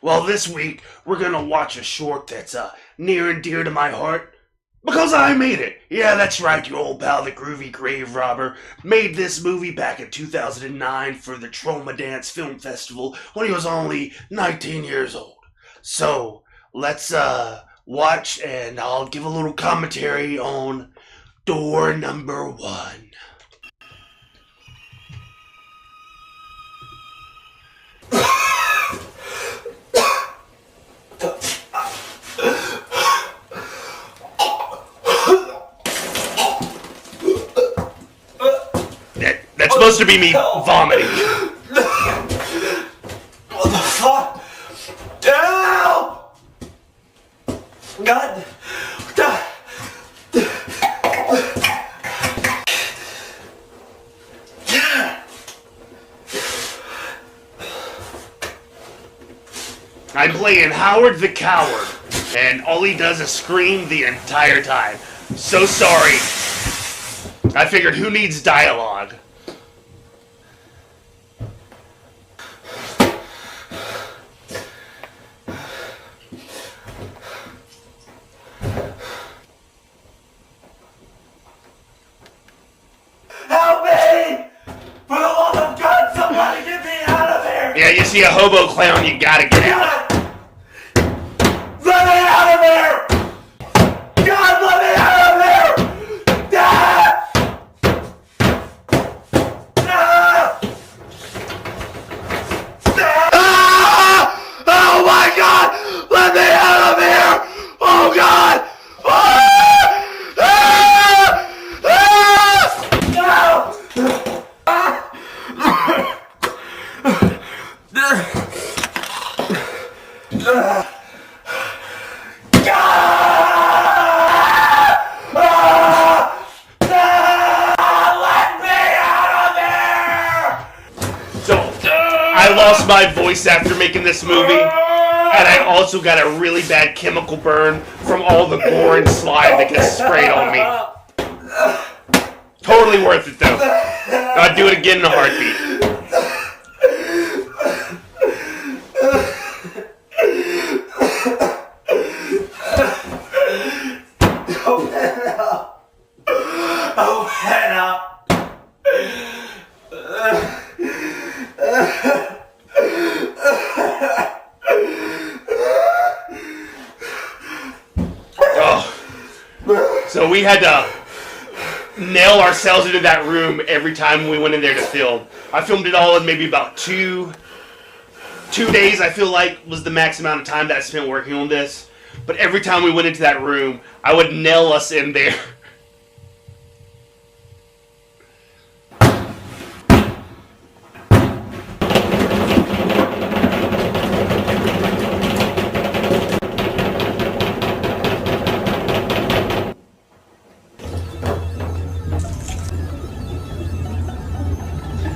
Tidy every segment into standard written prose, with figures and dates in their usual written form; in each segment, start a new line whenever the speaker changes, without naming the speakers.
Well, this week we're gonna watch a short that's near and dear to my heart. Because I made it! Yeah, that's right, your old pal, the Groovy Grave Robber, made this movie back in 2009 for the Tromadance Film Festival when he was only 19 years old. So, let's watch and I'll give a little commentary on door number 1. That's supposed to be me vomiting.
What the fuck? Help! God.
I'm playing Howard the Coward, and all he does is scream the entire time. So sorry. I figured, who needs dialogue?
Help me! For the love of God, somebody get me out of here!
Yeah, you see a hobo clown, you gotta get out.
Let me out of here! God, let me out of here! Ah! Ah! Ah! Oh my God! Let me out of here! Oh God! Ah! Ah! No!
I lost my voice after making this movie, and I also got a really bad chemical burn from all the gore and slime that gets sprayed on me. Totally worth it though. I'd do it again in a heartbeat.
Open up! Open up!
So we had to nail ourselves into that room every time we went in there to film. I filmed it all in maybe about two days, I feel like, was the max amount of time that I spent working on this. But every time we went into that room, I would nail us in there.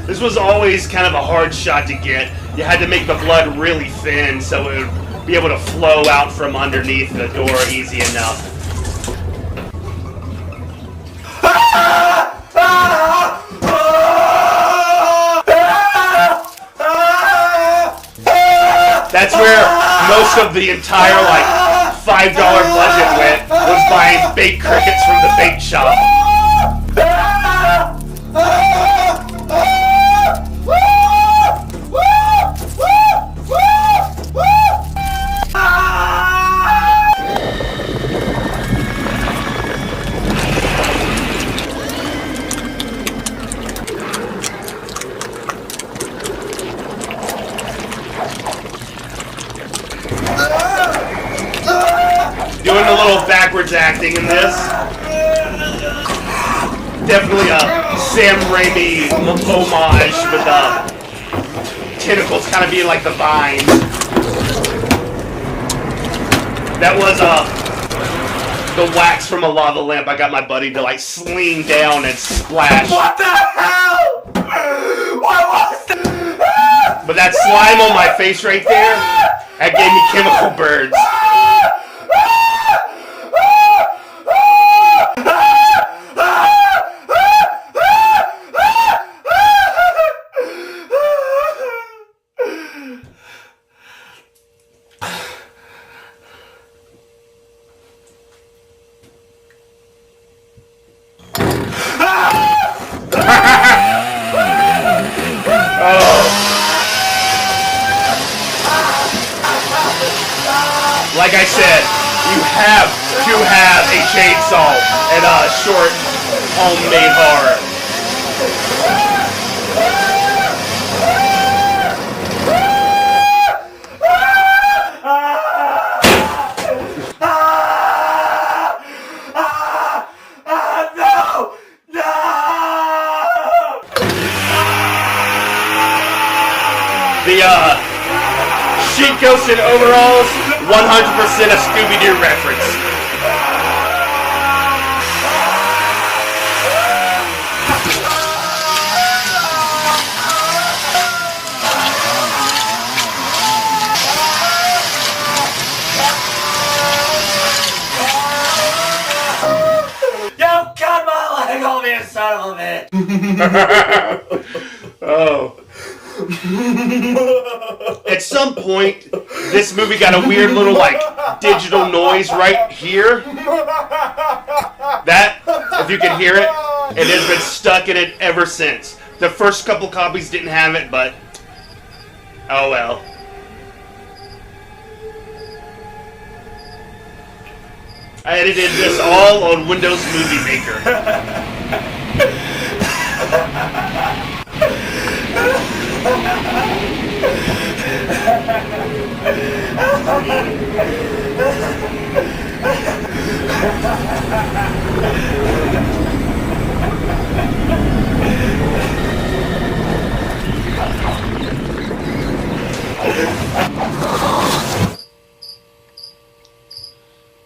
This was always kind of a hard shot to get. You had to make the blood really thin so it would be able to flow out from underneath the door easy enough. That's where most of the entire $5 budget went, was buying baked crickets from the bake shop. Doing a little backwards acting in this. Definitely a Sam Raimi homage with tentacles kind of being like the vines. That was the wax from a lava lamp. I got my buddy to sling down and splash.
What the hell? What was that?
But that slime on my face right there, that gave me chemical burns. like I said, you have to have a chainsaw and a short homemade horror. The sheet coats and overalls, 100% a Scooby-Doo reference.
You cut my leg off, you son of a bitch!
Oh. At some point, this movie got a weird little, like, digital noise right here. That, if you can hear it, it has been stuck in it ever since. The first couple copies didn't have it, but oh well. I edited this all on Windows Movie Maker.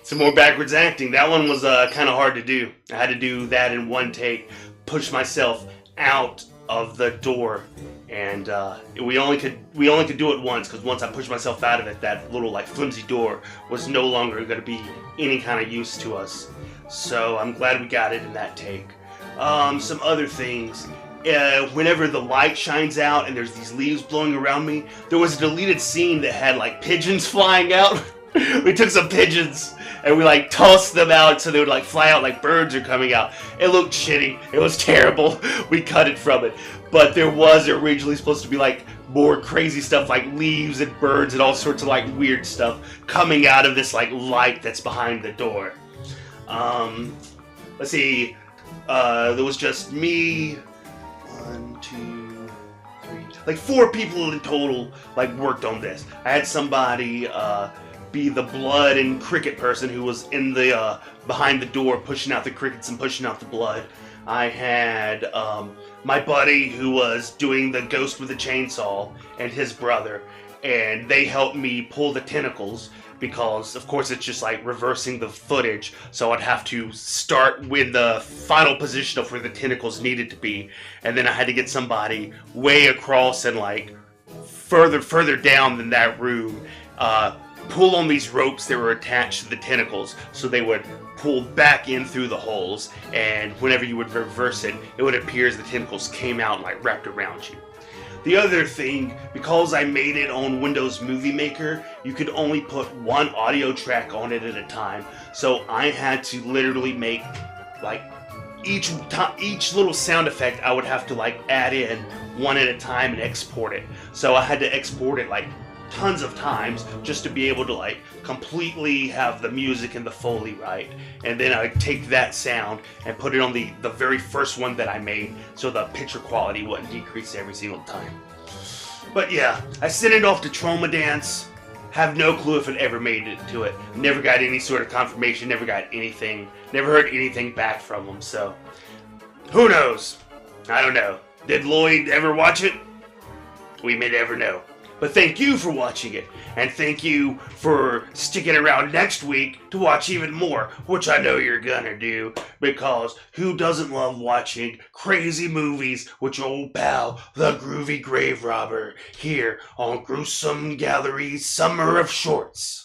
Some more backwards acting. That one was kind of hard to do. I had to do that in one take. Push myself out of the door, and we only could do it once, because once I pushed myself out of it, that little like flimsy door was no longer going to be any kind of use to us. So I'm glad we got it in that take. Some other things. Whenever the light shines out and there's these leaves blowing around me, there was a deleted scene that had like pigeons flying out. We took some pigeons and we like tossed them out so they would like fly out like birds are coming out. It looked shitty. It was terrible. We cut it from it. But there was originally supposed to be like more crazy stuff like leaves and birds and all sorts of like weird stuff coming out of this like light that's behind the door. Let's see. There was just me. 1, 2, 3. Like 4 people in total like worked on this. I had somebody be the blood and cricket person who was in the behind the door pushing out the crickets and pushing out the blood. I had my buddy who was doing the ghost with the chainsaw and his brother, and they helped me pull the tentacles because of course it's just like reversing the footage, so I'd have to start with the final position of where the tentacles needed to be, and then I had to get somebody way across and like further down than that room, pull on these ropes that were attached to the tentacles so they would pull back in through the holes, and whenever you would reverse it, it would appear as the tentacles came out and like wrapped around you. The other thing, because I made it on Windows Movie Maker, you could only put one audio track on it at a time, so I had to literally make like each little sound effect I would have to like add in one at a time and export it. So I had to export it like tons of times just to be able to like completely have the music and the Foley right, and then I take that sound and put it on the very first one that I made so the picture quality wouldn't decrease every single time. But yeah, I sent it off to Tromadance. Have no clue if it ever made it to it. Never got any sort of confirmation, never got anything, never heard anything back from them, so who knows? I don't know. Did Lloyd ever watch it? We may never know. But thank you for watching it, and thank you for sticking around next week to watch even more, which I know you're gonna do, because who doesn't love watching crazy movies with your old pal, the Groovy Grave Robber, here on Gruesome Gallery Summer of Shorts.